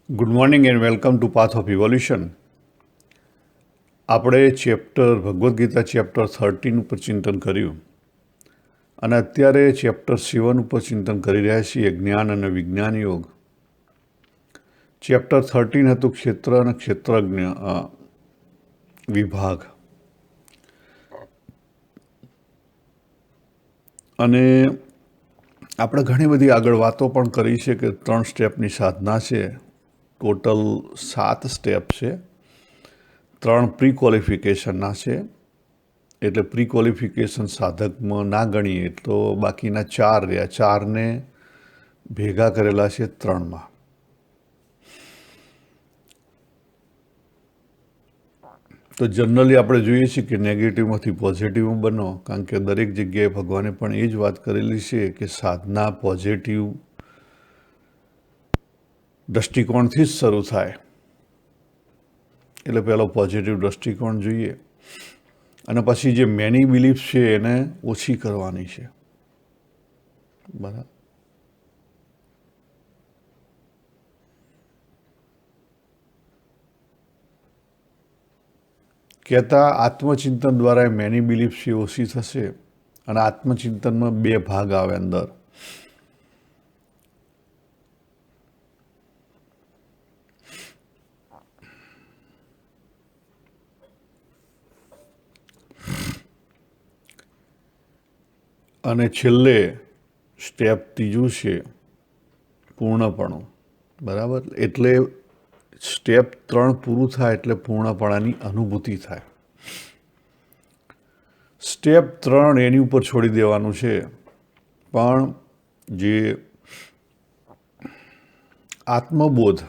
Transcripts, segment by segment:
Good morning and welcome to path of evolution. આપણે Bhagavad Gita chapter 13 ઉપર ચિંતન કર્યું અને અત્યારે ચેપ્ટર 7 ઉપર ચિંતન કરી રહ્યા છીએ, જ્ઞાન અને વિજ્ઞાન યોગ. ચેપ્ટર 13 હતું ક્ષેત્ર અને ક્ષેત્રજ્ઞ વિભાગ. અને આપણે ઘણી બધી આગળ વાતો પણ કરી છે કે 3 સ્ટેપની સાધના છે. ટોટલ 7 સ્ટેપ છે. 3 પ્રી ક્વોલિફિકેશનના છે, એટલે પ્રી ક્વોલિફિકેશન સાધકમાં ના ગણીએ તો બાકીના 4 રહ્યા. 4ને ભેગા કરેલા છે 3માં. તો જનરલી આપણે જોઈએ છીએ કે નેગેટિવમાંથી પોઝિટિવ બનો, કારણ કે દરેક જગ્યાએ ભગવાને પણ એ જ વાત કરેલી છે કે સાધના પોઝિટિવ દૃષ્ટિકોણથી જ શરૂ થાય. એટલે પહેલો પોઝિટિવ દૃષ્ટિકોણ જોઈએ અને પછી જે મેની બિલીફ છે એને ઓછી કરવાની છે. બરાબર. કહેતા આત્મચિંતન દ્વારા મેની બિલીફ છે ઓછી થશે. અને આત્મચિંતનમાં 2 ભાગ આવે અંદર. અને છેલ્લે સ્ટેપ 3 છે પૂર્ણપણું. બરાબર. એટલે સ્ટેપ 3 પૂરું થાય એટલે પૂર્ણપણાની અનુભૂતિ થાય. સ્ટેપ 3 એની ઉપર છોડી દેવાનું છે, પણ જે આત્મબોધ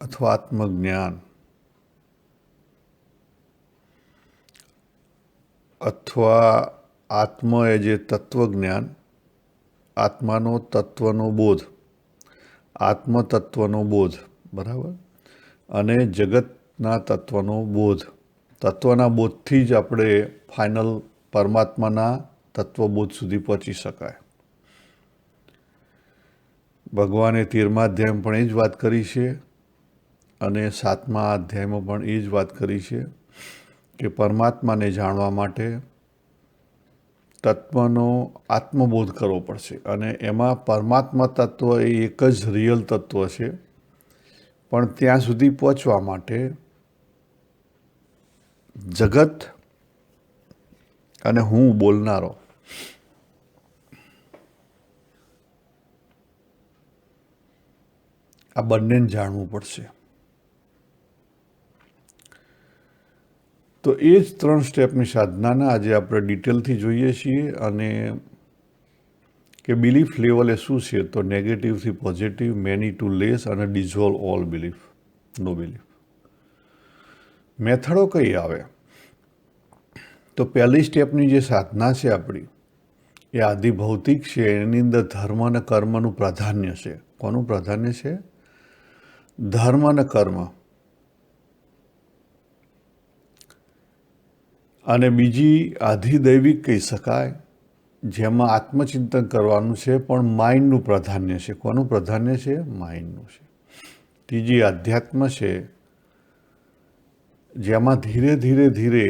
અથવા આત્મજ્ઞાન અથવા આત્મ એ જે તત્વજ્ઞાન, આત્માનો તત્વનો બોધ, આત્મતત્વનો બોધ. બરાબર. અને જગતના તત્વનો બોધ. તત્વના બોધથી જ આપણે ફાઇનલ પરમાત્માના તત્વબોધ સુધી પહોંચી શકાય. ભગવાને 13મા અધ્યાયમાં પણ એ જ વાત કરી છે અને 7મા અધ્યાયમાં પણ એ જ વાત કરી છે કે પરમાત્માને જાણવા માટે તત્વનો આત્મબોધ કરવો પડશે. અને એમાં પરમાત્મા તત્વ એ એક જ રિયલ તત્વ છે, પણ ત્યાં સુધી પહોંચવા માટે જગત અને હું બોલનારો આ બંનેને જાણવું પડશે. તો એ જ 3 સ્ટેપની સાધનાના આજે આપણે ડિટેલથી જોઈએ છીએ. અને કે બિલીફ લેવલ એ શું છે, તો નેગેટિવથી પોઝિટિવ, મેની ટુ લેસ અને ડિઝોલ્વ ઓલ બિલીફ, નો બિલીફ. મેથડો કઈ આવે? તો પહેલી સ્ટેપની જે સાધના છે આપણી, એ આદિ ભૌતિક છે. એની અંદર ધર્મ અને કર્મનું પ્રાધાન્ય છે. કોનું પ્રાધાન્ય છે? ધર્મ અને કર્મ. અને બીજી આધિદૈવિક કહી શકાય, જેમાં આત્મચિંતન કરવાનું છે, પણ માઇન્ડનું પ્રાધાન્ય છે. કોનું પ્રાધાન્ય છે? માઇન્ડનું છે. ત્રીજી આધ્યાત્મ છે, જેમાં ધીરે ધીરે ધીરે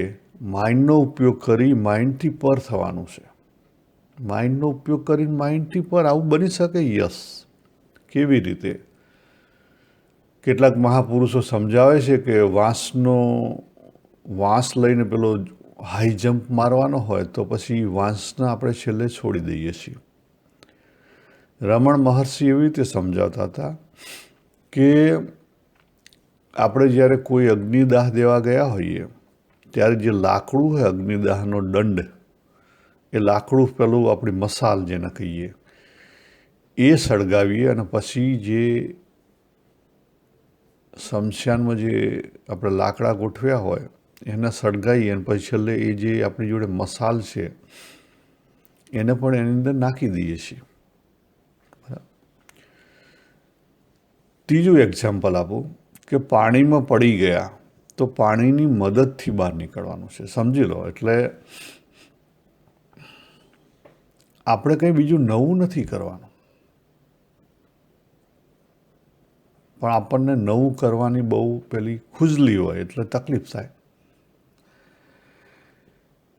માઇન્ડનો ઉપયોગ કરી માઇન્ડથી પર થવાનું છે. માઇન્ડનો ઉપયોગ કરીને માઇન્ડથી પર આવું બની શકે? યસ. કેવી રીતે? કેટલાક મહાપુરુષો સમજાવે છે કે વાંસ લઈને પેલો હાઈ જમ્પ મારવાનો હોય તો પછી વાંસને આપણે છેલ્લે છોડી દઈએ છીએ. રમણ મહર્ષિ એવી રીતે સમજાવતા હતા કે આપણે જ્યારે કોઈ અગ્નિદાહ દેવા ગયા હોઈએ ત્યારે જે લાકડું હોય, અગ્નિદાહનો દંડ, એ લાકડું પેલું આપણી મસાલ જેને કહીએ, એ સળગાવીએ અને પછી જે શમશાનમાં જે આપણે લાકડા ગોઠવ્યા હોય એને સળગાવીએ અને પછી છેલ્લે એ જે આપણી જોડે મસાલ છે એને પણ એની અંદર નાખી દઈએ છીએ. ત્રીજું એક્ઝામ્પલ આપું કે પાણીમાં પડી ગયા તો પાણીની મદદથી બહાર નીકળવાનું છે. સમજી લો. એટલે આપણે કંઈ બીજું નવું નથી કરવાનું, પણ આપણને નવું કરવાની બહુ પેલી ખુજલી હોય એટલે તકલીફ થાય.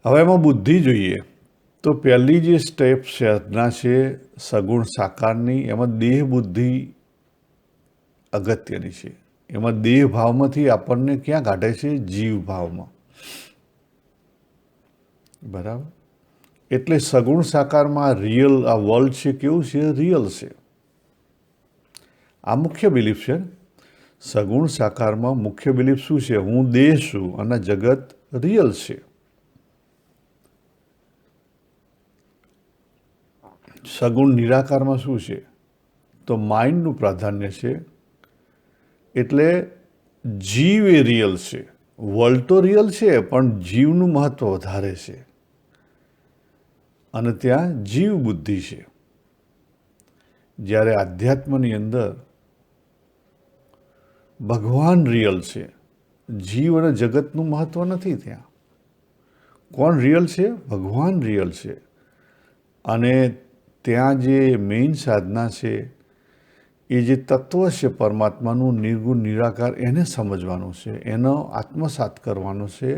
હવે એમાં બુદ્ધિ જોઈએ તો પહેલી જે સ્ટેપ સાધના છે સગુણ સાકારની, એમાં દેહ બુદ્ધિ અગત્યની છે. એમાં દેહ ભાવમાંથી આપણને ક્યાં કાઢે છે? જીવ ભાવમાં. બરાબર. એટલે સગુણ સાકારમાં રિયલ આ વર્લ્ડ છે કેવું છે? રિયલ છે. આ મુખ્ય બિલીફ છે. સગુણ સાકારમાં મુખ્ય બિલીફ શું છે? હું દેહ છું અને જગત રિયલ છે. સગુણ નિરાકારમાં શું છે? તો માઇન્ડનું પ્રાધાન્ય છે. એટલે જીવ એ રિયલ છે. વર્લ્ડ તો રિયલ છે પણ જીવનું મહત્વ વધારે છે અને ત્યાં જીવ બુદ્ધિ છે. જ્યારે આધ્યાત્મની અંદર ભગવાન રિયલ છે, જીવ અને જગતનું મહત્વ નથી. ત્યાં કોણ રિયલ છે? ભગવાન રિયલ છે. અને ત્યાં જે મેઇન સાધના છે એ જે તત્વ છે પરમાત્માનું નિર્ગુણ નિરાકાર, એને સમજવાનું છે, એનો આત્મસાત કરવાનો છે.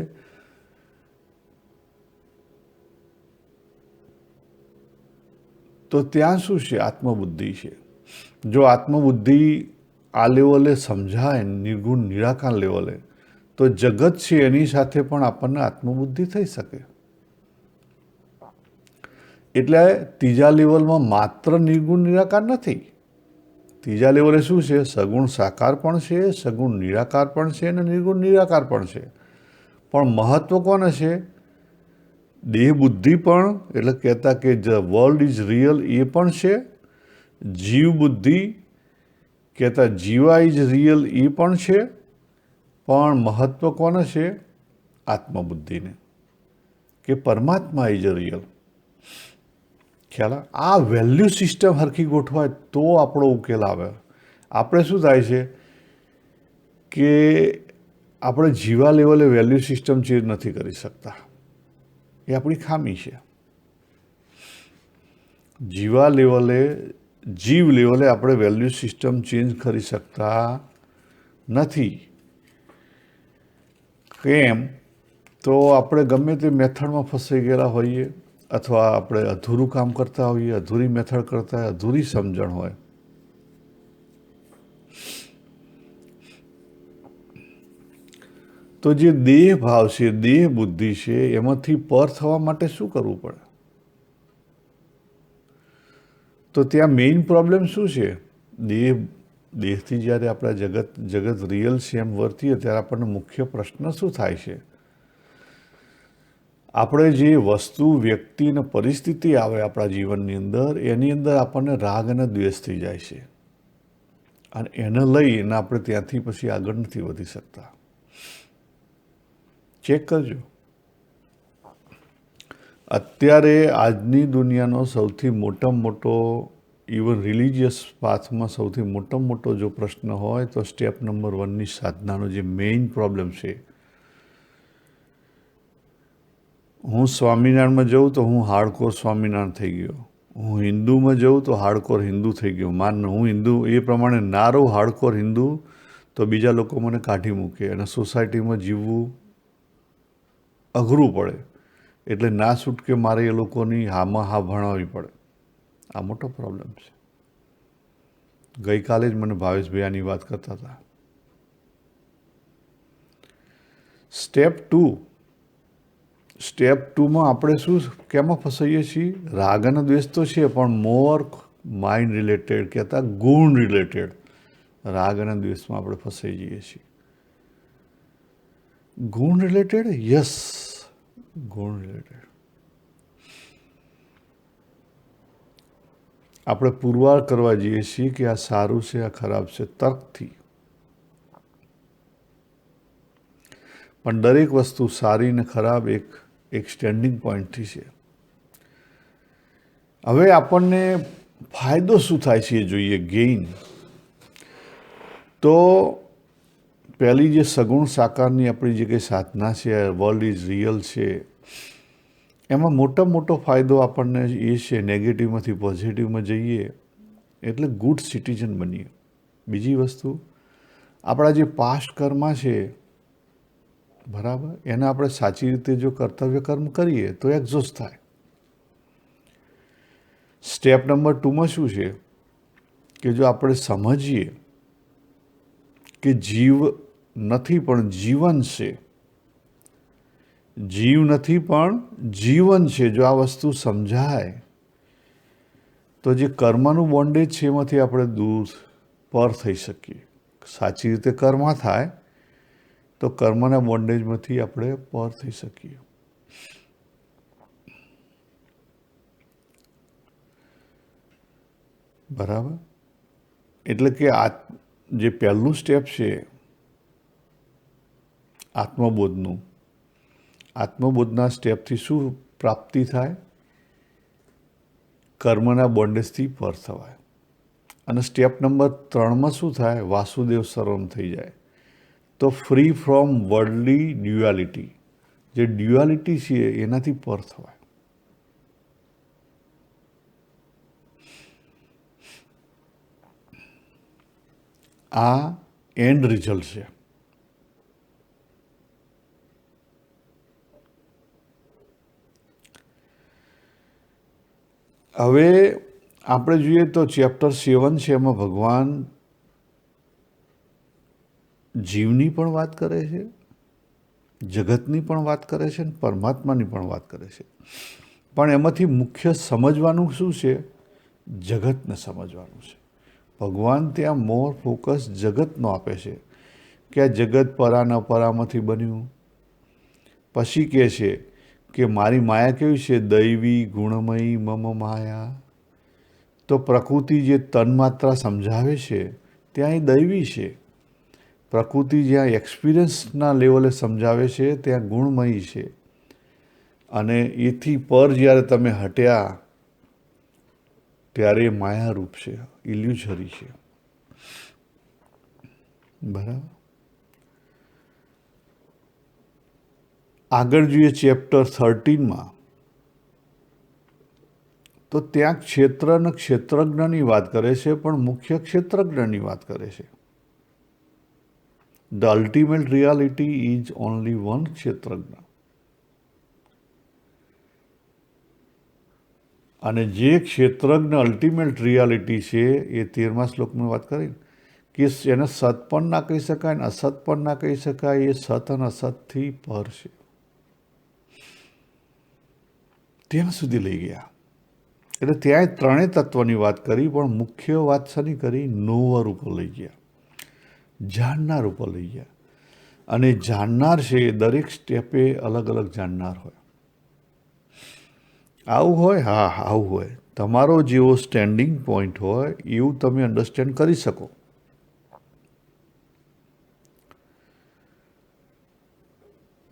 તો ત્યાં શું છે? આત્મબુદ્ધિ છે. જો આત્મબુદ્ધિ આ લેવલે સમજાય, નિર્ગુણ નિરાકાર લેવલે, તો જગત છે એની સાથે પણ આપણને આત્મબુદ્ધિ થઈ શકે. એટલે ત્રીજા લેવલમાં માત્ર નિર્ગુણ નિરાકાર નથી. ત્રીજા લેવલે શું છે? સગુણ સાકાર પણ છે, સગુણ નિરાકાર પણ છે અને નિર્ગુણ નિરાકાર પણ છે. પણ મહત્વ કોને છે? દેહ બુદ્ધિ પણ, એટલે કહેતા કે વર્લ્ડ ઇઝ રિયલ, એ પણ છે. જીવ બુદ્ધિ કહેતા જીવા ઇઝ રિયલ, એ પણ છે. પણ મહત્વ કોને છે? આત્મબુદ્ધિને, કે પરમાત્મા ઇઝ રિયલ. ખ્યાલ? આ વેલ્યુ સિસ્ટમ હરખી ગોઠવાય તો આપણો ઉકેલ આવે. આપણે શું થાય છે કે આપણે જીવા લેવલે વેલ્યુ સિસ્ટમ ચેન્જ નથી કરી શકતા. એ આપણી ખામી છે. જીવા લેવલે, જીવ લેવલે આપણે વેલ્યુ સિસ્ટમ ચેન્જ કરી શકતા નથી. કેમ? તો આપણે ગમે તે મેથડમાં ફસાઈ ગયેલા હોઈએ, અથવા આપણે અધૂરું કામ કરતા હોઈએ, અધૂરી મેથડ કરતા હોય, અધૂરી સમજણ હોય. તો જે દેહ ભાવ છે, દેહ બુદ્ધિ છે, એમાંથી પર થવા માટે શું કરવું પડે? તો ત્યાં મેઇન પ્રોબ્લેમ શું છે? દેહથી જ્યારે આપણા જગત રિયલ છે એમ વર્તીએ ત્યારે આપણને મુખ્ય પ્રશ્ન શું થાય છે? આપણે જે વસ્તુ, વ્યક્તિ અને પરિસ્થિતિ આવે આપણા જીવનની અંદર, એની અંદર આપણને રાગ અને દ્વેષ થઈ જાય છે. અને એને લઈને આપણે ત્યાંથી પછી આગળ નથી વધી શકતા. ચેક કરજો. અત્યારે આજની દુનિયાનો સૌથી મોટામાં મોટો, ઇવન રિલિજિયસ પાથમાં સૌથી મોટામાં મોટો જો પ્રશ્ન હોય તો સ્ટેપ નંબર 1ની સાધનાનો જે મેઇન પ્રોબ્લેમ છે, હું સ્વામિનારાયણમાં જાઉં તો હું હાર્ડકોર સ્વામિનારાયણ થઈ ગયો, હું હિન્દુમાં જાઉં તો હાર્ડકોર હિન્દુ થઈ ગયો. માન હું હિન્દુ એ પ્રમાણે ના રહું હાર્ડકોર હિન્દુ તો બીજા લોકો મને કાઢી મૂકે અને સોસાયટીમાં જીવવું અઘરું પડે. એટલે ના છૂટકે મારે એ લોકોની હામાં હા ભણાવવી પડે. આ મોટો પ્રોબ્લેમ છે. ગઈકાલે જ મને ભાવેશભાઈ આની વાત કરતા હતા. સ્ટેપ 2માં આપણે શું, કેમાં ફસાઈએ છીએ? રાગ અને દ્વેષ તો છે પણ મોર માઇન્ડ રિલેટેડ, કહેતા ગુણ રિલેટેડ રાગ અને દ્વેષમાં આપણે ફસાઈ જઈએ છીએ. ગુણ રિલેટેડ? યસ, ગુણ રિલેટેડ. આપણે પુરવાર કરવા જઈએ છીએ કે આ સારું છે, આ ખરાબ છે, તર્કથી. પણ દરેક વસ્તુ સારી ને ખરાબ એક સ્ટેન્ડિંગ પોઈન્ટથી છે. હવે આપણને ફાયદો શું થાય છે એ જોઈએ, ગેઇન. તો પહેલી જે સગુણ સાકારની આપણી જે કંઈ સાધના છે, વર્લ્ડ ઇઝ રિયલ છે, એમાં મોટો ફાયદો આપણને એ છે, નેગેટિવમાંથી પોઝિટિવમાં જઈએ એટલે ગુડ સિટીઝન બનીએ. બીજી વસ્તુ, આપણા જે પાસ્ટ કર્મા છે, બરાબર, એને આપણે સાચી રીતે જો કર્તવ્ય કર્મ કરીએ તો એક્ઝોસ્ટ થાય. સ્ટેપ નંબર 2માં શું છે કે જો આપણે સમજીએ કે જીવ નથી પણ જીવન છે, જીવ નથી પણ જીવન છે, જો આ વસ્તુ સમજાય તો જે કર્મનું બોન્ડેજ છે એમાંથી આપણે દૂર પર થઈ શકીએ. સાચી રીતે કર્મ થાય તો કર્મના બોન્ડેજમાંથી આપણે પર થઈ શકીએ. બરાબર. એટલે કે આ જે પહેલું સ્ટેપ છે આત્મબોધનું, આત્મબોધના સ્ટેપથી શું પ્રાપ્તિ થાય? કર્મના બોન્ડેજથી પર થવાય. અને સ્ટેપ નંબર 3માં શું થાય? વાસુદેવ સર્વમ થઈ જાય. તો ફ્રી ફ્રોમ વર્લ્ડલી ડ્યુઆલિટી, જે ડ્યુઆલિટી છે એનાથી પર થવાય. આ એન્ડ રિઝલ્ટ છે. હવે આપણે જોઈએ તો ચેપ્ટર 7 છે, એમાં ભગવાન જીવની પણ વાત કરે છે, જગતની પણ વાત કરે છે અને પરમાત્માની પણ વાત કરે છે. પણ એમાંથી મુખ્ય સમજવાનું શું છે? જગતને સમજવાનું છે. ભગવાન ત્યાં મોર ફોકસ જગતનો આપે છે કે આ જગત પરા ન પરામાંથી બન્યું. પછી કહે છે કે મારી માયા કેવી છે? દૈવી ગુણમયી મમ માયા. તો પ્રકૃતિ જે તન્માત્રા સમજાવે છે ત્યાં એ દૈવી છે. પ્રકૃતિ જ્યાં એક્સપિરિયન્સના લેવલે સમજાવે છે ત્યાં ગુણમયી છે. અને એથી પર જ્યારે તમે હટ્યા ત્યારે માયારૂપ છે, ઇલ્યુઝરી છે. બરાબર. આગળ જોઈએ ચેપ્ટર 13માં, તો ત્યાં ક્ષેત્ર અને ક્ષેત્રજ્ઞની વાત કરે છે, પણ મુખ્ય ક્ષેત્રજ્ઞની વાત કરે છે. The ultimate reality is only one ક્ષેત્રજ્ઞ. અને જે ક્ષેત્રજ્ઞ અલ્ટિમેટ રિયાલિટી છે એ 13મા શ્લોકમાં વાત કરી કે એને સત પણ ના કહી શકાય ને અસત પણ ના કહી શકાય. એ સત અને અસતથી પર છે. ત્યાં સુધી લઈ ગયા. એટલે ત્યાં ત્રણેય તત્વની વાત કરી, પણ મુખ્ય વાત શાની કરી? નોવર ઉપર લઈ ગયા, જાણનાર ઉપર લઈ ગયા. અને જાણનાર છે એ દરેક સ્ટેપે અલગ અલગ જાણનાર હોય. આવું હોય? હા, આવું હોય. તમારો જેવો સ્ટેન્ડિંગ પોઈન્ટ હોય એવું તમે અન્ડરસ્ટેન્ડ કરી શકો.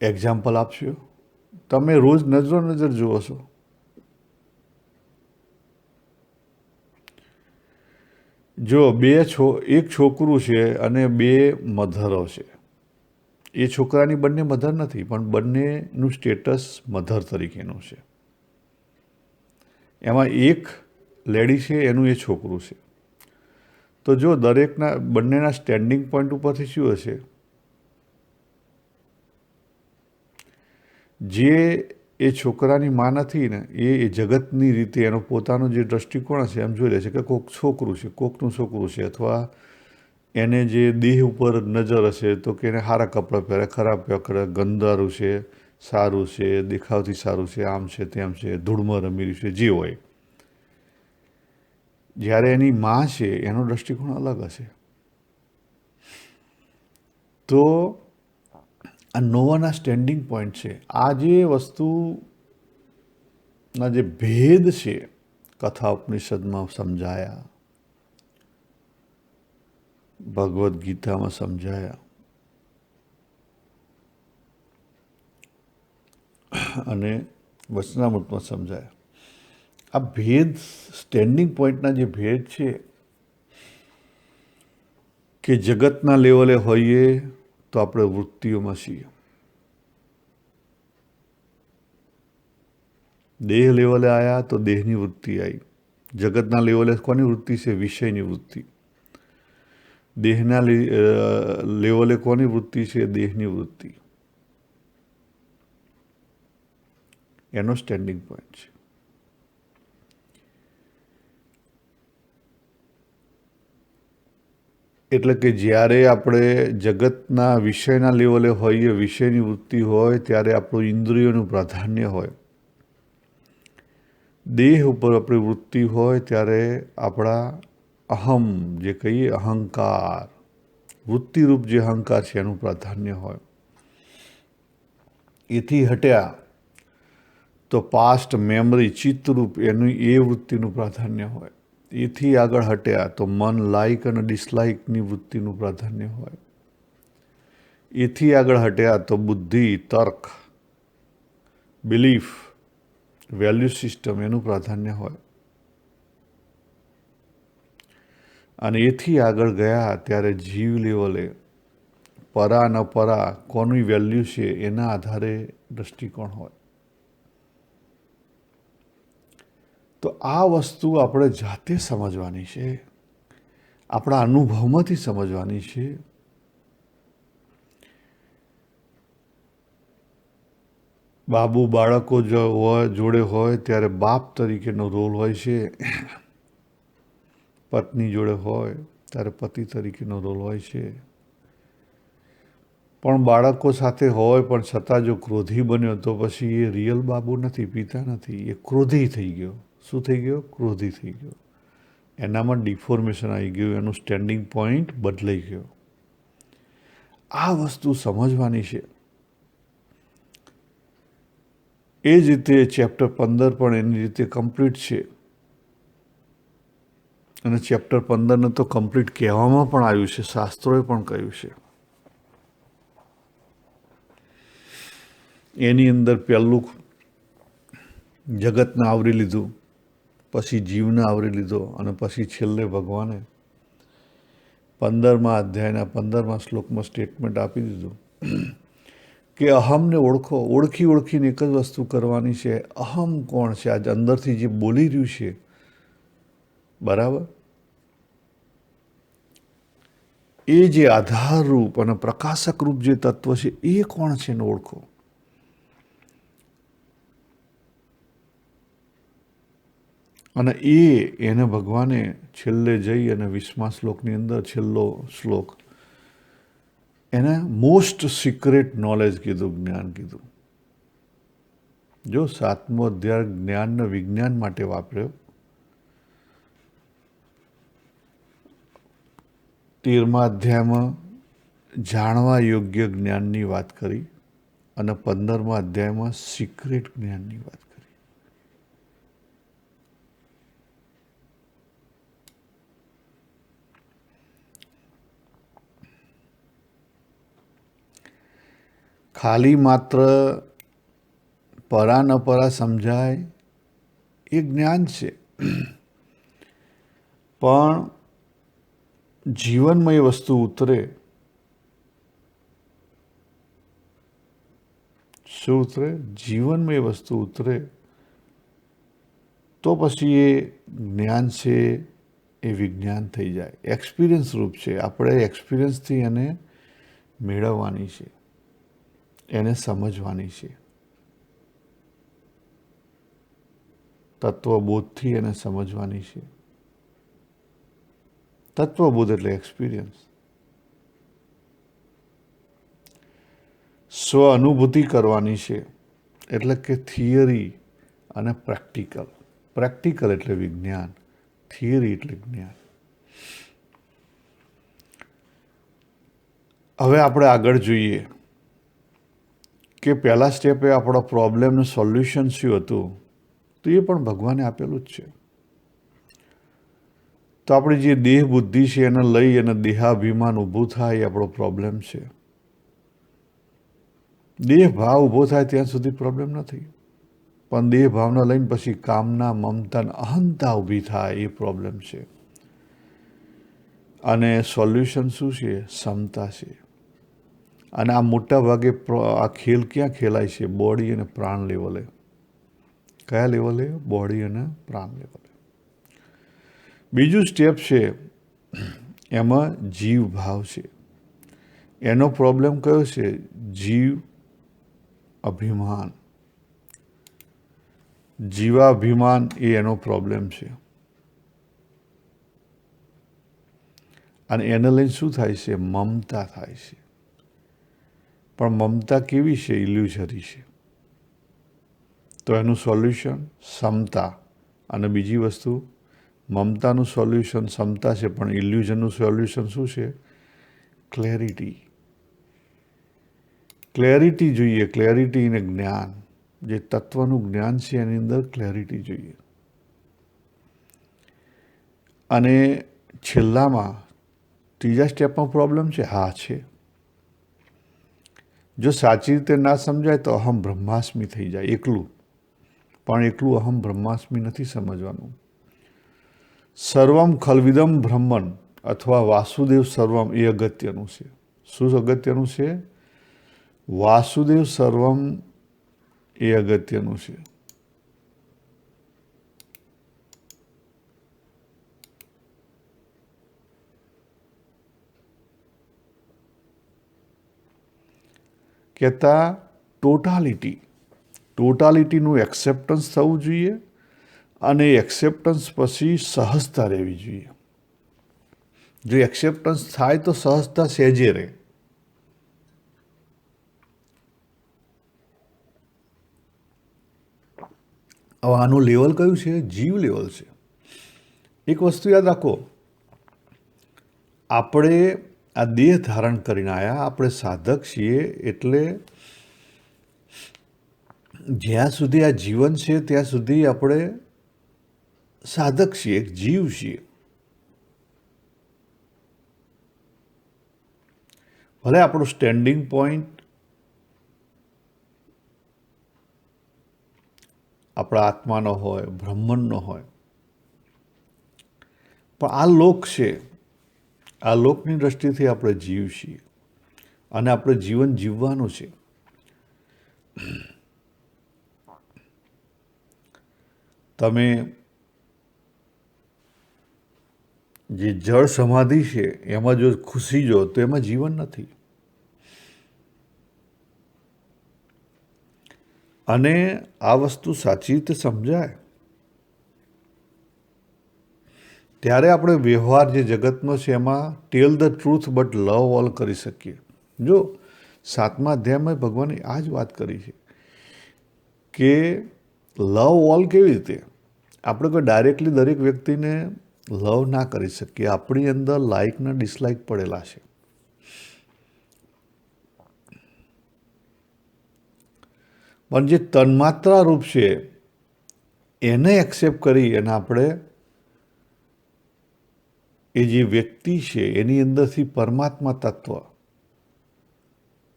એક્ઝામ્પલ આપશો? તમે રોજ નજર જુઓ છો. જો એક છોકરું છે અને 2 મધરો છે. એ છોકરાની બંને મધર નથી, પણ બંનેનું સ્ટેટસ મધર તરીકેનું છે. એમાં એક લેડી છે, એનું એ છોકરું છે. તો જો બંનેના સ્ટેન્ડિંગ પોઈન્ટ ઉપરથી શું હશે? જે એ છોકરાની માં નથી ને એ જગતની રીતે એનો પોતાનો જે દ્રષ્ટિકોણ હશે એમ જોઈ લે છે કે કોઈક છોકરું છે, કોકનું છોકરું છે. અથવા એને જે દેહ ઉપર નજર હશે તો કે એને સારા કપડાં પહેરે, ખરાબ પહેરે, ગંદારું છે, સારું છે, દેખાવથી સારું છે, આમ છે, તેમ છે, ધૂળમાં રમી રહ્યું છે, જે હોય. જ્યારે એની માં છે એનો દ્રષ્ટિકોણ અલગ હશે. તો આ નોવાના સ્ટેન્ડિંગ પોઈન્ટ છે. આ જે વસ્તુના જે ભેદ છે કથા ઉપનિષદમાં સમજાયા, ભગવદ્ ગીતામાં સમજાયા અને વચનામૃતમાં સમજાયા. આ ભેદ, સ્ટેન્ડિંગ પોઈન્ટના જે ભેદ છે કે જગતના લેવલે હોઈએ તો આપણે વૃત્તિઓમાં છીએ, દેહ લેવલે આવ્યા તો દેહની વૃત્તિ આવી. જગતના લેવલે કોની વૃત્તિ છે? વિષયની વૃત્તિ. દેહના લેવલે કોની વૃત્તિ છે? દેહની વૃત્તિ. એનો સ્ટેન્ડિંગ પોઈન્ટ છે. એટલે કે જ્યારે આપણે જગતના વિષયના લેવલે હોઈએ, વિષયની વૃત્તિ હોય, ત્યારે આપણું ઇન્દ્રિયોનું પ્રાધાન્ય હોય. દેહ ઉપર આપણી વૃત્તિ હોય ત્યારે આપણા અહમ જે કહીએ, અહંકાર, વૃત્તિરૂપ જે અહંકાર છે એનું પ્રાધાન્ય હોય. એથી હટ્યા તો પાસ્ટ મેમરી, ચિત્તરૂપ એનું એ વૃત્તિનું પ્રાધાન્ય હોય. એથી આગળ હટ્યા તો મન લાઇક અને ડિસલાઇકની વૃત્તિનું પ્રાધાન્ય હોય. એથી આગળ હટ્યા તો બુદ્ધિ, તર્ક, બિલીફ, વેલ્યુ સિસ્ટમ એનું પ્રાધાન્ય હોય. અને એથી આગળ ગયા ત્યારે જીવ લેવલે પરા ન પરા કોની વેલ્યુ છે એના આધારે દૃષ્ટિકોણ હોય. તો આ વસ્તુ આપણે જાતે સમજવાની છે, આપણા અનુભવમાંથી સમજવાની છે. બાબુ બાળકો જોડે હોય ત્યારે બાપ તરીકેનો રોલ હોય છે, પત્ની જોડે હોય ત્યારે પતિ તરીકેનો રોલ હોય છે. પણ બાળકો સાથે હોય પણ છતાં જો ક્રોધી બન્યો તો પછી એ રિયલ બાબુ નથી, પિતા નથી, એ ક્રોધી થઈ ગયો. શું થઈ ગયો? ક્રોધી થઈ ગયો. એનામાં ડિફોર્મેશન આવી ગયું, એનું સ્ટેન્ડિંગ પોઈન્ટ બદલાઈ ગયો. આ વસ્તુ સમજવાની છે. એ જ રીતે ચેપ્ટર 15 પણ એની રીતે કમ્પ્લીટ છે. અને ચેપ્ટર 15ને તો કમ્પ્લીટ કહેવામાં પણ આવ્યું છે, શાસ્ત્રોએ પણ કહ્યું છે. એની અંદર પહેલું જગતને આવરી લીધું, પછી જીવને આવરી લીધો, અને પછી છેલ્લે ભગવાને 15મા અધ્યાયના 15મા શ્લોકમાં સ્ટેટમેન્ટ આપી દીધું કે અહમને ઓળખો. ઓળખીને એક જ વસ્તુ કરવાની છે. અહમ કોણ છે? આજ અંદરથી જે બોલી રહ્યું છે, બરાબર, એ જે આધારરૂપ અને પ્રકાશક રૂપ જે તત્વ છે એ કોણ છે એને ઓળખો. અને એને ભગવાને છેલ્લે જઈ અને 20મા શ્લોકની અંદર છેલ્લો શ્લોક એને મોસ્ટ સિક્રેટ નોલેજ કીધું, જ્ઞાન કીધું. જો 7મો અધ્યાય જ્ઞાનને વિજ્ઞાન માટે વાપર્યો, 13મા અધ્યાયમાં જાણવા યોગ્ય જ્ઞાનની વાત કરી, અને 15મા અધ્યાયમાં સિક્રેટ જ્ઞાનની વાત કરી. ખાલી માત્ર પરા ન પરા સમજાય એ જ્ઞાન છે, પણ જીવનમાં એ વસ્તુ ઉતરે. શું ઉતરે? જીવનમાં એ વસ્તુ ઉતરે તો પછી એ જ્ઞાન છે એ વિજ્ઞાન થઈ જાય. એક્સપિરિયન્સ રૂપ છે. આપણે એક્સપિરિયન્સથી એને મેળવવાની છે, એને સમજવાની છે. તત્વબોધથી એને સમજવાની છે. તત્વબોધ એટલે એક્સપિરિયન્સ. સ્વ અનુભૂતિ કરવાની છે, એટલે કે થિયરી અને પ્રેક્ટિકલ. પ્રેક્ટિકલ એટલે વિજ્ઞાન, થિયરી એટલે જ્ઞાન. હવે આપણે આગળ જોઈએ કે પહેલા સ્ટેપે આપણો પ્રોબ્લેમનું સોલ્યુશન શું હતું, તો એ પણ ભગવાને આપેલું જ છે. તો આપણી જે દેહ બુદ્ધિ છે એને લઈ અને દેહાભિમાન ઊભું થાય એ આપણો પ્રોબ્લેમ છે. દેહ ભાવ ઊભો થાય ત્યાં સુધી પ્રોબ્લેમ નથી, પણ દેહ ભાવના લઈને પછી કામના, મમતા, અહંતા ઊભી થાય એ પ્રોબ્લેમ છે. અને સોલ્યુશન શું છે? ક્ષમતા છે. અને આ મોટા ભાગે આ ખેલ ક્યાં ખેલાય છે? બોડી અને પ્રાણ લેવલે. કયા લેવલે? બોડી અને પ્રાણ લેવલે. બીજું સ્ટેપ છે એમાં જીવ ભાવ છે. એનો પ્રોબ્લેમ કયો છે? જીવ અભિમાન. જીવાભિમાન એ એનો પ્રોબ્લેમ છે. અને એને લઈને શું થાય છે? મમતા થાય છે. પણ મમતા કેવી છે? ઇલ્યુઝરી છે. તો એનું સોલ્યુશન સમતા. અને બીજી વસ્તુ, મમતાનું સોલ્યુશન સમતા છે, પણ ઇલ્યુઝનનું સોલ્યુશન શું છે? ક્લેરિટી. ક્લેરિટી જોઈએ. ક્લેરિટી અને જ્ઞાન. જે તત્વનું જ્ઞાન છે એની અંદર ક્લેરિટી જોઈએ. અને છેલ્લામાં ત્રીજા સ્ટેપમાં પ્રોબ્લેમ છે? હા, છે. જો સાચી રીતે ના સમજાય તો અહમ બ્રહ્માસ્મિ થઈ જાય એકલું. પણ એકલું અહમ બ્રહ્માસ્મિ નથી સમજવાનું. સર્વમ ખલવિદમ બ્રહ્મન અથવા વાસુદેવ સર્વમ એ અગત્યનું છે. શું અગત્યનું છે? વાસુદેવ સર્વમ એ અગત્યનું છે. કહેતા ટોટાલિટીનું એક્સેપ્ટન્સ થવું જોઈએ. અને એક્સેપ્ટન્સ પછી સહજતા રહેવી જોઈએ. જો એક્સેપ્ટન્સ થાય તો સહજતા સહેજે રહે. હવે આનું લેવલ કયું છે? જીવ લેવલ છે. એક વસ્તુ યાદ રાખો, આપણે આ દેહ ધારણ કરીને આવ્યા, આપણે સાધક છીએ. એટલે જ્યાં સુધી આ જીવન છે ત્યાં સુધી આપણે સાધક છીએ, એક જીવ છીએ. ભલે આપણું સ્ટેન્ડિંગ પોઈન્ટ આપણા આત્માનો હોય, બ્રહ્માંડનો હોય, પણ આ લોક છે. આ લોકની દ્રષ્ટિથી આપણે જીવ છીએ અને આપણે જીવન જીવવાનું છે. તમે જે જળ સમાધિ છે એમાં જો ખુશી જો તો એમાં જીવન નથી. અને આ વસ્તુ સાચી રીતે સમજાય ત્યારે આપણે વ્યવહાર જે જગતનો છે એમાં tell the truth but love all કરી શકીએ. જો 7મા અધ્યાયમાં ભગવાને આ જ વાત કરી છે કે લવ ઓલ કેવી રીતે? આપણે કોઈ ડાયરેક્ટલી દરેક વ્યક્તિને લવ ના કરી શકીએ. આપણી અંદર લાઇકના ડિસલાઇક પડેલા છે. પણ જે તન્માત્રા રૂપ છે એને એક્સેપ્ટ કરી અને આપણે એ જે વ્યક્તિ છે એની અંદરથી પરમાત્મા તત્વ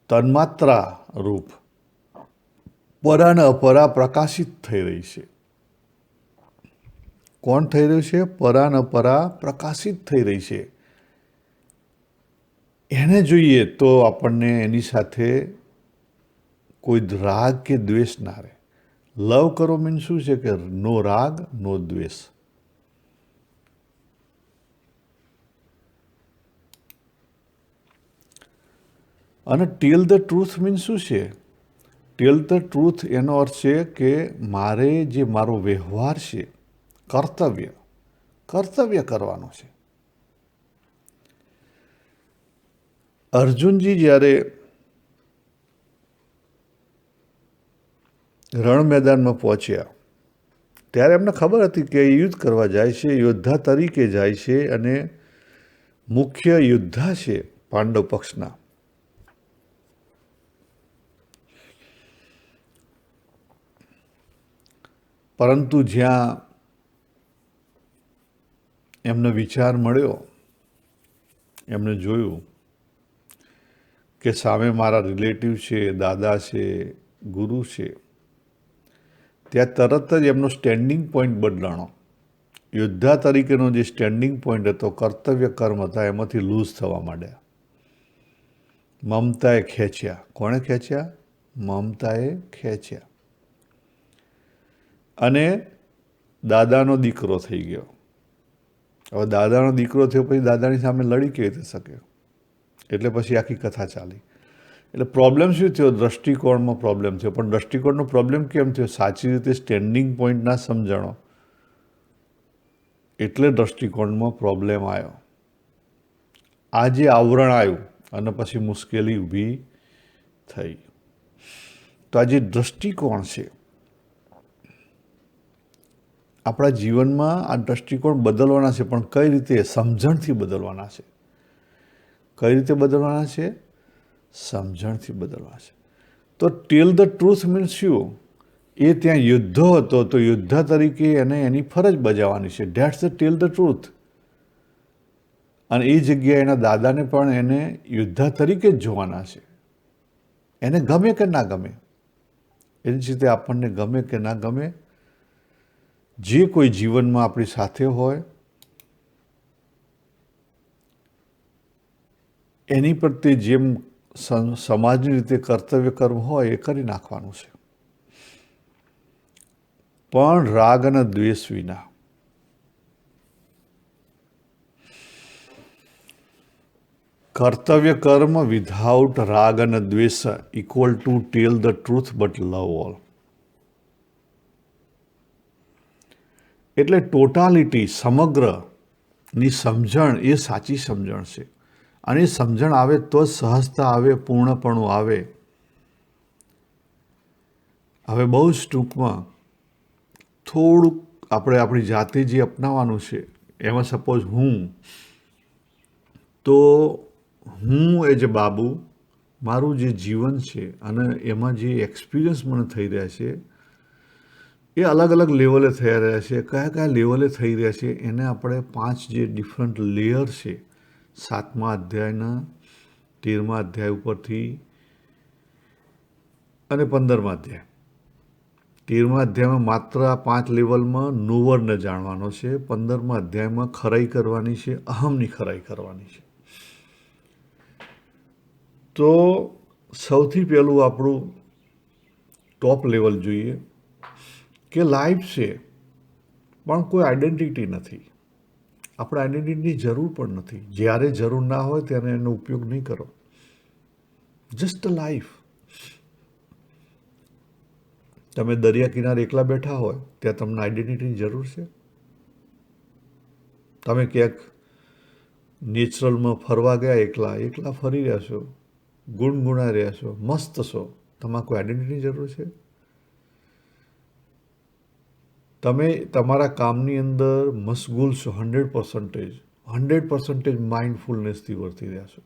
તન્માત્રા રૂપ પરા ને અપરા પ્રકાશિત થઈ રહી છે. કોણ થઈ રહ્યું છે? પરા ને અપરા પ્રકાશિત થઈ રહી છે. એને જોઈએ તો આપણને એની સાથે કોઈ રાગ કે દ્વેષ ના રહે. લવ કરો મીન શું છે? કે નો રાગ, નો દ્વેષ. અને ટેલ ધ ટ્રુથ મીન શું છે? ટેલ ધ ટ્રુથ એનો અર્થ છે કે મારે જે મારો વ્યવહાર છે, કર્તવ્ય કરવાનો છે. અર્જુનજી જ્યારે રણ મેદાનમાં પહોંચ્યા ત્યારે એમને ખબર હતી કે યુદ્ધ કરવા જાય છે, યોદ્ધા તરીકે જાય છે અને મુખ્ય યોદ્ધા છે પાંડવ પક્ષના. પરંતુ જ્યાં એમને વિચાર મળ્યો, એમને જોયું કે સામે મારા રિલેટિવ છે, દાદા છે, ગુરુ છે, ત્યાં તરત જ એમનો સ્ટેન્ડિંગ પોઈન્ટ બદલાણો. યોદ્ધા તરીકેનો જે સ્ટેન્ડિંગ પોઈન્ટ હતો, કર્તવ્ય કર્મ હતા, એમાંથી લૂઝ થવા માંડ્યા. મમતાએ ખેંચ્યા. કોણે ખેંચ્યા? મમતાએ ખેંચ્યા. અને દાદાનો દીકરો થઈ ગયો. હવે દાદાનો દીકરો થયો પછી દાદાની સામે લડી કેવી રીતે શકે? એટલે પછી આખી કથા ચાલી. એટલે પ્રોબ્લેમ શું થયો? દૃષ્ટિકોણમાં પ્રોબ્લેમ થયો. પણ દૃષ્ટિકોણનો પ્રોબ્લેમ કેમ થયો? સાચી રીતે સ્ટેન્ડિંગ પોઈન્ટ ના સમજણો, એટલે દૃષ્ટિકોણમાં પ્રોબ્લેમ આવ્યો. આ જે આવરણ આવ્યું અને પછી મુશ્કેલી ઊભી થઈ. તો આ જે દૃષ્ટિકોણ છે, આપણા જીવનમાં આ દૃષ્ટિકોણ બદલવાના છે, પણ કઈ રીતે? સમજણથી બદલવાના છે. કઈ રીતે બદલવાના છે? સમજણથી બદલવાના છે. તો ટેલ ધ ટ્રુથ મીન્સ શું? એ ત્યાં યુદ્ધ હતો તો યોદ્ધા તરીકે એને એની ફરજ બજાવવાની છે. That's the tell the truth. અને એ જગ્યાએ એના દાદાને પણ એને યોદ્ધા તરીકે જ જોવાના છે. એને ગમે કે ના ગમે, એ જ રીતે આપણને ગમે કે ના ગમે, જે કોઈ જીવનમાં આપણી સાથે હોય એની પ્રત્યે જેમ સમાજની રીતે કર્તવ્ય કર્મ હોય એ કરી નાખવાનું છે, પણ રાગ અને દ્વેષ વિના. કર્તવ્ય કર્મ વિધાઉટ રાગ અને દ્વેષ equal to tell the truth but love all. એટલે ટોટાલિટી, સમગ્રની સમજણ એ સાચી સમજણ છે. અને સમજણ આવે તો સહજતા આવે, પૂર્ણપણું આવે. હવે બહુ જ ટૂંકમાં થોડુંક આપણે આપણી જાતે જે અપનાવવાનું છે, એમાં સપોઝ તો હું એજ બાબુ, મારું જે જીવન છે અને એમાં જે એક્સપિરિયન્સ મને થઈ રહ્યા છે એ અલગ અલગ લેવલે થઈ રહ્યા છે. કયા કયા લેવલે થઈ રહ્યા છે એને આપણે 5 જે ડિફરન્ટ લેયર છે, 7મા અધ્યાયના 13મા અધ્યાય ઉપરથી અને 15મા અધ્યાય. 13મા અધ્યાયમાં માત્ર આ 5 લેવલમાં નોવરને જાણવાનો છે. 15મા અધ્યાયમાં ખરાઈ કરવાની છે, અહમની ખરાઈ કરવાની છે. તો સૌથી પહેલું આપણું ટોપ લેવલ જોઈએ કે લાઈફ છે પણ કોઈ આઈડેન્ટિટી નથી. આપણે આઈડેન્ટિટીની જરૂર પણ નથી. જ્યારે જરૂર ના હોય ત્યારે એનો ઉપયોગ નહીં કરો. Just a life. તમે દરિયા કિનારે એકલા બેઠા હોય ત્યાં તમને આઈડેન્ટિટીની જરૂર છે? તમે ક્યાંક નેચરલમાં ફરવા ગયા, એકલા એકલા ફરી રહ્યા છો, ગુણગુણા રહ્યા છો, મસ્ત છો, તમારે કોઈ આઈડેન્ટિટીની જરૂર છે? તમે તમારા કામની અંદર મશગુલ છો 100% માઇન્ડફુલનેસથી વર્તી રહ્યા છો,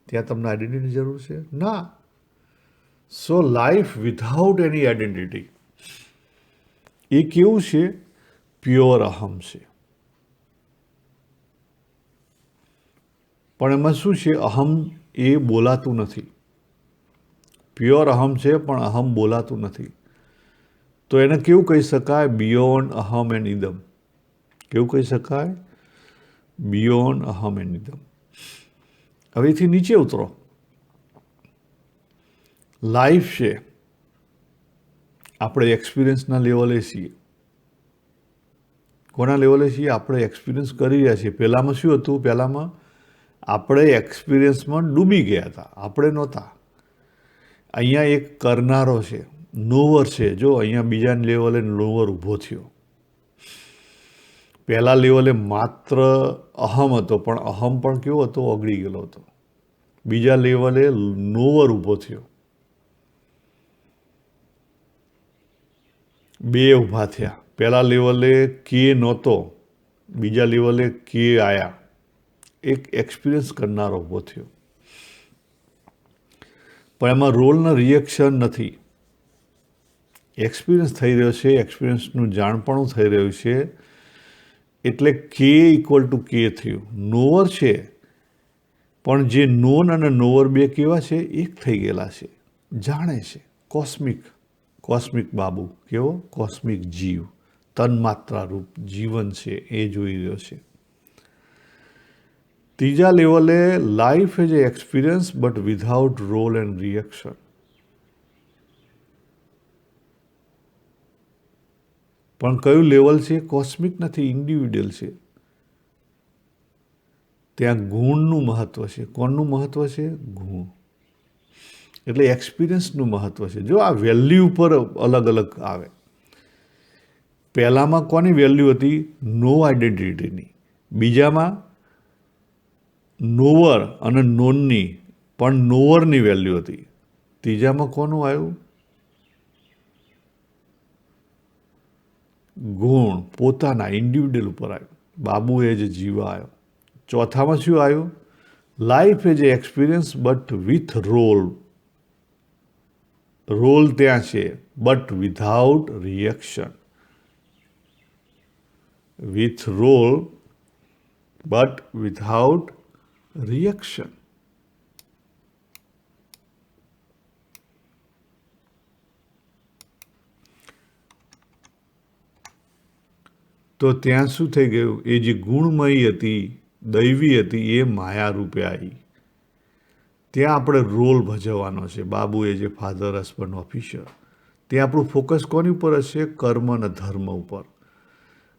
ત્યાં તમને આઈડેન્ટિટીની જરૂર છે? ના. સો લાઈફ વિધાઉટ એની આઈડેન્ટિટી એ કેવું છે? પ્યોર અહમ છે. પણ એમાં શું છે? અહમ એ બોલાતું નથી. પ્યોર અહમ છે પણ અહમ બોલાતું નથી. તો એને કેવું કહી શકાય? બિયોન્ડ અહમ એન્ડ ઇદમ. કેવું કહી શકાય? બિયોન્ડ અહમ એન્ડ ઇદમ. હવે એથી નીચે ઉતરો. લાઈફ છે, આપણે એક્સપિરિયન્સના લેવલે છીએ. કોના લેવલે છીએ? આપણે એક્સપિરિયન્સ કરી રહ્યા છીએ. પહેલામાં શું હતું? પહેલામાં આપણે એક્સપિરિયન્સમાં ડૂબી ગયા હતા, આપણે નહોતા. અહીંયા એક કરનારો છે, નોવર છે. જો અહીંયા બીજા લેવલે નોવર ઊભો થયો. પહેલા લેવલે માત્ર અહમ હતો, પણ અહમ પણ કેવો હતો? ઓગળી ગયેલો હતો. બીજા લેવલે નોવર ઊભો થયો. બે ઊભા થયા. પહેલા લેવલે કે નહોતો, બીજા લેવલે કે આયા. એક એક્સપિરિયન્સ કરનારો ઊભો થયો. પણ એમાં રોલના રિએક્શન નથી. એક્સપિરિયન્સ થઈ રહ્યો છે, એક્સપિરિયન્સનું જાણપણું થઈ રહ્યું છે, એટલે કે ઇક્વલ ટુ કે થયું. નોવર છે, પણ જે નોન અને નોવર બે કેવા છે? એક થઈ ગયેલા છે, જાણે છે. કોસ્મિક બાબુ. કેવો? કોસ્મિક જીવ, તન્માત્રા રૂપ જીવન છે એ જોઈ રહ્યો છે. ત્રીજા લેવલે life as a experience but without role and reaction. પણ કયું લેવલ છે? કોસ્મિક નથી, ઇન્ડિવિડ્યુઅલ છે. ત્યાં ગુણનું મહત્વ છે. કોણનું મહત્વ છે? ગુણ. એટલે એક્સપિરિયન્સનું મહત્વ છે. જો આ વેલ્યુ ઉપર અલગ અલગ આવે. પહેલામાં કોની વેલ્યુ હતી? નો આઈડેન્ટિટીની. બીજામાં નોવર અને નોનની, પણ નોવરની વેલ્યુ હતી. ત્રીજામાં કોનું આવ્યું? ગુણ, પોતાના ઇન્ડિવિડ્યુઅલ ઉપર આવ્યું. બાબુ એ જ જીવા આવ્યો. ચોથામાં શું આવ્યું? Life as a experience but with role. Role ત્યાં છે, but without reaction. With role but without reaction. તો ત્યાં શું થઈ ગયું? એ જે ગુણમયી હતી, દૈવી હતી, એ માયા રૂપે આવી. ત્યાં આપણે રોલ ભજવવાનો છે. બાબુ એ જે ફાધર, હસબન્ડ, ઓફિસર. ત્યાં આપણું ફોકસ કોની ઉપર હશે? કર્મ અને ધર્મ ઉપર.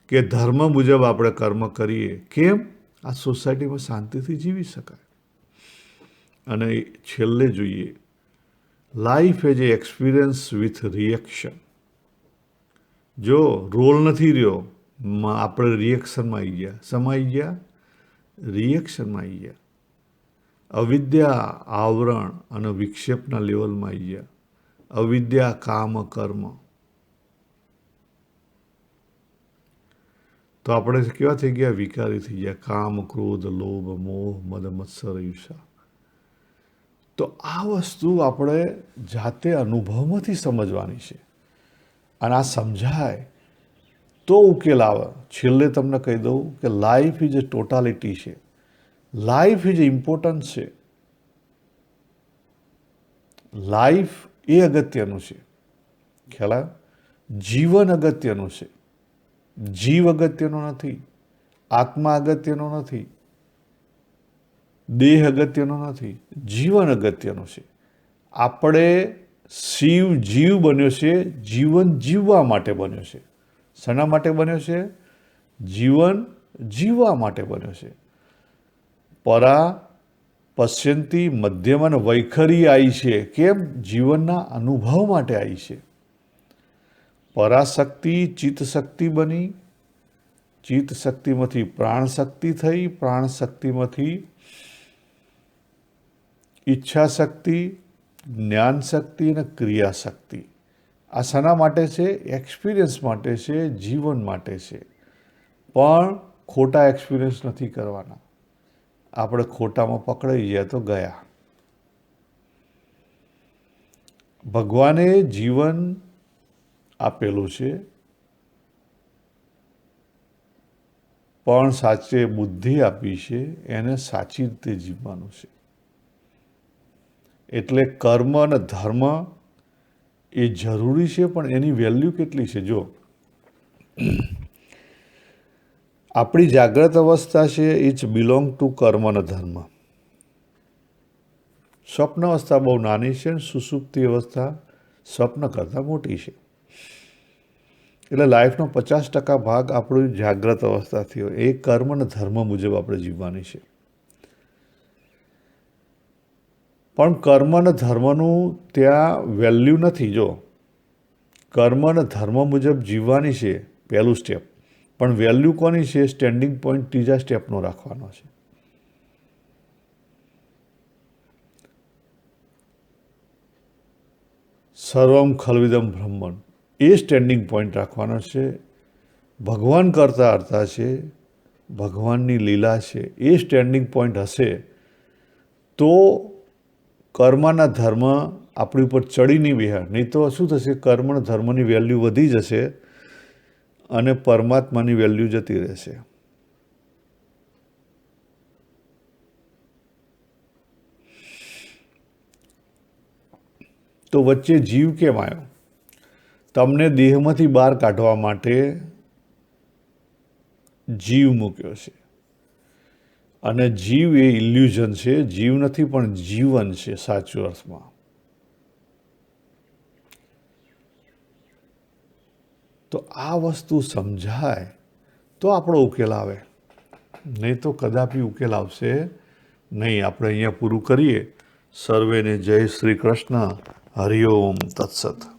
કે ધર્મ મુજબ આપણે કર્મ કરીએ. કેમ? આ સોસાયટીમાં શાંતિથી જીવી શકાય. અને છેલ્લે જોઈએ, life as a experience with reaction. જો રોલ નથી રહ્યો, આપણે રિએક્શનમાં આવી ગયા. શેમાં આવી ગયા? રિએક્શનમાં આવી ગયા. અવિદ્યા, આવરણ અને વિક્ષેપના લેવલમાં આવી ગયા. અવિદ્યા, કામ, કર્મ. તો આપણે કેવા થઈ ગયા? વિકારી થઈ ગયા. કામ, ક્રોધ, લોભ, મોહ, મદ, મત્સર, ઈર્ષા. તો આ વસ્તુ આપણે જાતે અનુભવમાંથી સમજવાની છે. અને આ સમજાય તો ઉકેલ આવે. છેલ્લે તમને કહી દઉં કે લાઈફ ઇઝ એ ટોટાલિટી છે. લાઈફ ઇઝ ઇમ્પોર્ટન્ટ છે. લાઈફ એ અગત્યનું છે. ખ્યાલ આવ્યો? જીવન અગત્યનું છે. જીવ અગત્યનો નથી. આત્મા અગત્યનો નથી. દેહ અગત્યનો નથી. જીવન અગત્યનું છે. આપણે જીવ બન્યો છે, જીવન જીવવા માટે બન્યો છે. શેના માટે બન્યો છે? જીવન જીવવા માટે બન્યો છે. પરા, પશ્યંતી, મધ્યમ અને વૈખરી આવી છે. કેમ? જીવનના અનુભવ માટે આવી છે. પરાશક્તિ ચિત્ત શક્તિ બની. ચિત્ત શક્તિમાંથી પ્રાણ શક્તિ થઈ. પ્રાણ શક્તિમાંથી ઈચ્છા શક્તિ, જ્ઞાન શક્તિ અને ક્રિયા શક્તિ. આ શાના માટે છે? એક્સપિરિયન્સ માટે છે, જીવન માટે છે. પણ ખોટા એક્સપિરિયન્સ નથી કરવાના. આપણે ખોટામાં પકડાઈ ગયા તો ગયા. ભગવાને જીવન આપેલું છે, પણ સાચે બુદ્ધિ આપી છે. એને સાચી રીતે જીવવાનું છે. એટલે કર્મ અને ધર્મ એ જરૂરી છે, પણ એની વેલ્યુ કેટલી છે? જો આપણી જાગ્રત અવસ્થા છે, ઇટ્સ બિલોંગ ટુ કર્મ અને ધર્મ. સ્વપ્ન અવસ્થા બહુ નાની છે, સુષુપ્તિ અવસ્થા સ્વપ્ન કરતાં મોટી છે. એટલે લાઈફનો 50% ભાગ આપણી જાગ્રત અવસ્થાથી હોય. એ કર્મ અને ધર્મ મુજબ આપણે જીવવાની છે. પણ કર્મ અને ધર્મનું ત્યાં વેલ્યુ નથી. જો કર્મ અને ધર્મ મુજબ જીવવાની છે, પહેલું સ્ટેપ. પણ વેલ્યુ કોની છે? સ્ટેન્ડિંગ પોઈન્ટ ત્રીજા સ્ટેપનો રાખવાનો છે. સર્વમ ખલ્વિદમ બ્રહ્મણ. એ સ્ટેન્ડિંગ પોઈન્ટ રાખવાનો છે. ભગવાન કરતા હરતા છે, ભગવાનની લીલા છે. એ સ્ટેન્ડિંગ પોઈન્ટ હશે તો કર્મના ધર્મ આપણી ઉપર ચડી નહીં બેહાર. નહીં તો શું થશે? કર્મ અને ધર્મની વેલ્યુ વધી જશે અને પરમાત્માની વેલ્યુ જતી રહેશે. તો વચ્ચે જીવ કેમ આવ્યો? તમને દેહમાંથી બહાર કાઢવા માટે જીવ મૂક્યો છે. અને જીવ એ ઇલ્યુઝન છે. જીવ નથી, પણ જીવન છે સાચું અર્થમાં. તો આ વસ્તુ સમજાય તો આપણો ઉકેલ આવે, નહીં તો કદાપી ઉકેલ આવશે નહીં. આપણે અહીંયા પૂરું કરીએ. સર્વેને જય શ્રી કૃષ્ણ. હરિઓમ તત્સત.